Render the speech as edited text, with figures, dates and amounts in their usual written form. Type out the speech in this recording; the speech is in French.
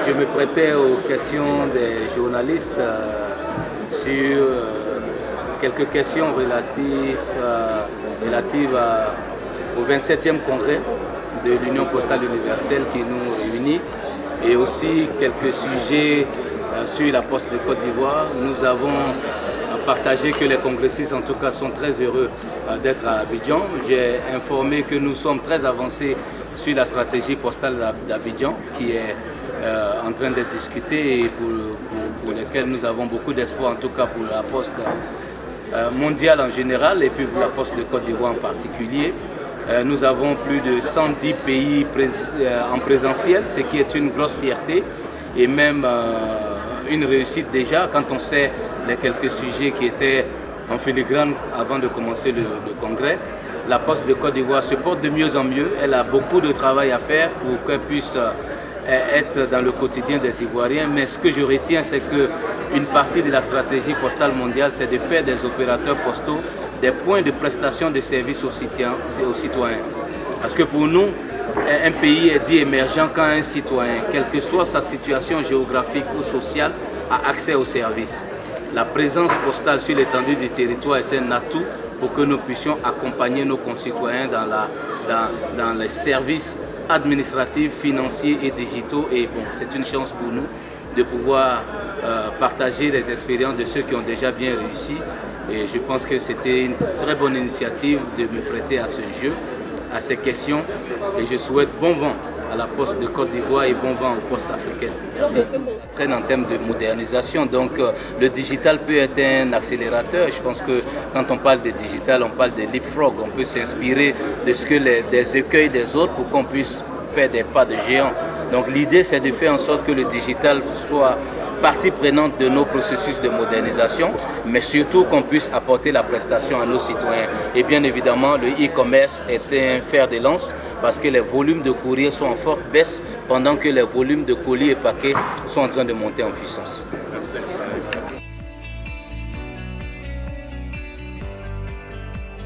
je me prêtais aux questions des journalistes sur quelques questions relatives au 27e congrès de l'Union postale universelle qui nous réunit et aussi quelques sujets sur la Poste de Côte d'Ivoire. Nous avons partagé que les congressistes en tout cas sont très heureux d'être à Abidjan. J'ai informé que nous sommes très avancés sur la stratégie postale d'Abidjan qui est en train d'être discutée et pour laquelle nous avons beaucoup d'espoir en tout cas pour la Poste mondiale en général et puis pour la Poste de Côte d'Ivoire en particulier. Nous avons plus de 110 pays en présentiel, ce qui est une grosse fierté et même une réussite déjà quand on sait les quelques sujets qui étaient en filigrane avant de commencer le congrès. La Poste de Côte d'Ivoire se porte de mieux en mieux. Elle a beaucoup de travail à faire pour qu'elle puisse être dans le quotidien des Ivoiriens. Mais ce que je retiens, c'est qu'une partie de la stratégie postale mondiale, c'est de faire des opérateurs postaux des points de prestation de services aux citoyens. Parce que pour nous, un pays est dit émergent quand un citoyen, quelle que soit sa situation géographique ou sociale, a accès aux services. La présence postale sur l'étendue du territoire est un atout pour que nous puissions accompagner nos concitoyens dans les services administratifs, financiers et digitaux. Et bon, c'est une chance pour nous de pouvoir partager les expériences de ceux qui ont déjà bien réussi. Et je pense que c'était une très bonne initiative de me prêter à ce jeu, à ces questions. Et je souhaite bon vent à la Poste de Côte d'Ivoire et bon vent aux postes africaines. Merci. Très en termes de modernisation, donc le digital peut être un accélérateur. Je pense que quand on parle de digital, on parle de leapfrog. On peut s'inspirer de ce que des écueils des autres pour qu'on puisse faire des pas de géant. Donc l'idée, c'est de faire en sorte que le digital soit partie prenante de nos processus de modernisation, mais surtout qu'on puisse apporter la prestation à nos citoyens. Et bien évidemment, le e-commerce est un fer de lance parce que les volumes de courrier sont en forte baisse pendant que les volumes de colis et paquets sont en train de monter en puissance. Merci.